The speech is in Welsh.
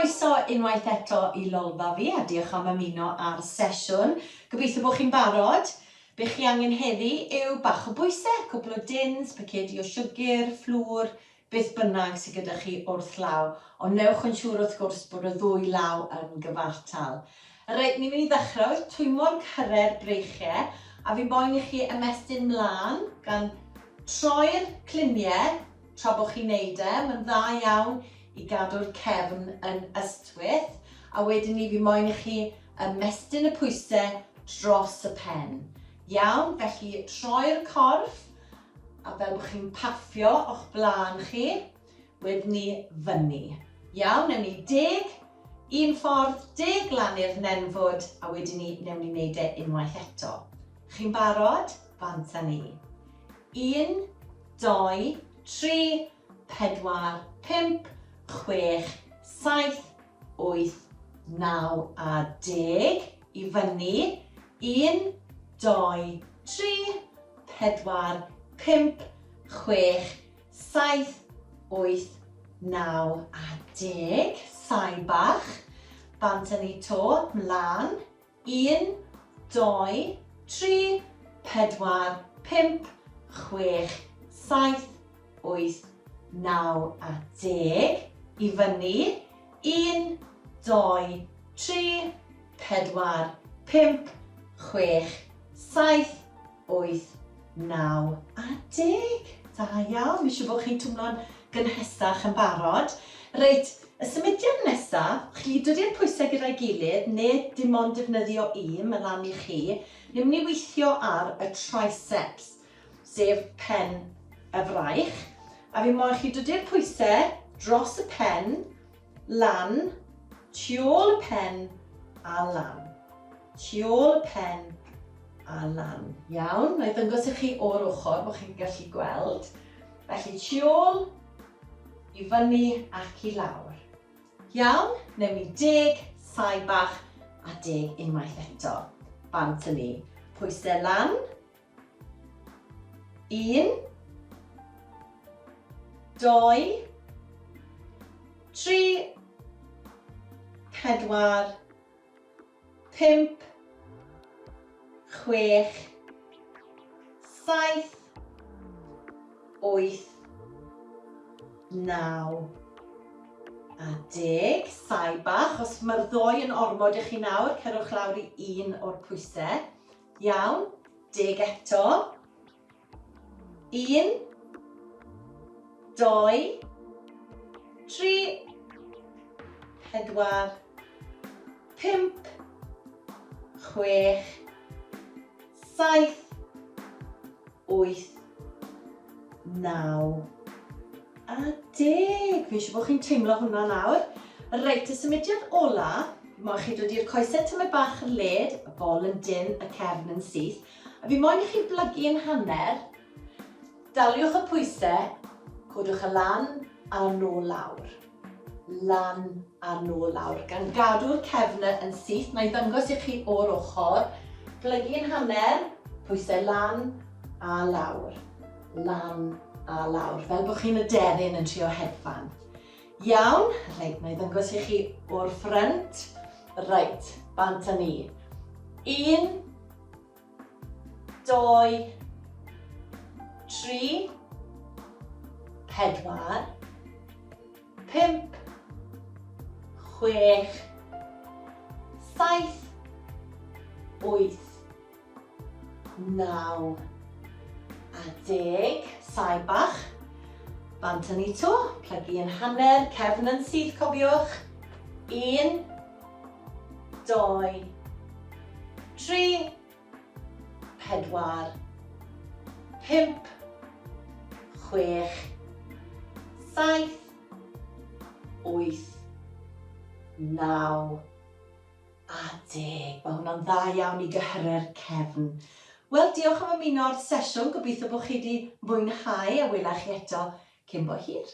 Croeso unwaith eto I lolfa fi a diolch am ymuno ar sesiwn. Gobeithio bod chi'n barod. Be chi angen heddi yw bach o bwysau, cwbl o dins, pacedi o siwgr, fflwr, beth bynnag sydd gyda chi wrth law. Ond newch yn siŵr wrth gwrs bod y ddwy law yn gyfartal. Reit, ni'n mynd I ddechrau oedd twymo'r cyrra'r breichiau a fi moyn I chi ymestyn mlaen gan troi'r cliniau tra bod chi'n neud e. Mae'n dda iawn I gadw'r cefn yn ystwyth a wedyn ni fi moyn I chi ymestyn y pwysau dros y pen. Iawn, felly troi'r corff a fel bod chi'n paffio o'ch blaen chi, wedyn ni fyny. Iawn, newn ni 10, un ffordd, 10 lan i'r nenfwd a wedyn ni newn ni wneud e unwaith eto. Chi'n barod? Bant â ni. 1, 2, 3, 4, 5, 6, 7, 8, 9 a 10. I fyny. 1, 2, 3, 4, 5, 6, 7, 8, 9 a 10. Sai bach. Bant â ni to, mlaen. 1, 2, 3, 4, 5, 6, 7, 8, 9 a 10. I fyny. 1, 2, 3, 4, 5, 6, 7, 8, 9 a 10. Da iawn, mi eisiau bod chi'n twmlo'n gynhesach yn barod. Reit, y symudiad nesaf, chi dod i'r pwysau gyda'i gilydd, neu dim ond defnyddio un, mae lan I chi. Ni'n mynd I weithio ar y triceps, sef pen y fraich. A fi moyn chi dod i'r pwysau dros y pen, lan, tu ôl y pen a lan. Tu ôl y pen a lan. Iawn, na I ddangos I chi o'r ochr bod chi'n gallu gweld. Felly tu ôl, I fyny ac I lawr. Iawn, newn ni 10, sai bach a 10 unwaith eto. Bant â ni. Pwysau lan. 1, 2, 3, 4, 5, 6, 7, 8, 9 a 10. Sai bach, os mae'r ddoi yn ormod I chi nawr, cerwch lawr I un o'r pwysau. Iawn, 10 eto. 1, 2, 3, 4, 5, 6, 7, 8, 9 a 10. Fi eisiau bod chi'n teimlo hwnna nawr. Reit, y symudiad ola, moyn chi dod i'r coesau tymor bach yr led, y bol yn dyn, y cefn yn syth. A fi moyn I chi blygu yn hanner, daliwch y pwysau, codwch y lan a nôl lawr. Lan a nôl lawr. Gan gadw'r cefn yn syth, na I ddangos I chi o'r ochr. Plygu yn hanner, pwysau lan a lawr. Lan a lawr, fel bod chi'n aderyn yn trio hedfan. Iawn, reit, na I ddangos I chi o'r ffrynt. Reit, bant â ni. 1, 2, 3, 4, 5, 6, 7, 8, 9 a 10. Sai bach. Bant â ni to. Plygu yn hanner. Cefn yn syth, cofiwch. 1, 2, 3, 4, 5, 6, 7, 8, 9 a 10. Mae hwnna'n dda iawn I gyhyrra'r cefn. Wel, diolch am ymuno o'r sesiwn. Gobeithio bod chi wedi mwynhau a welai chi eto cyn bo hir.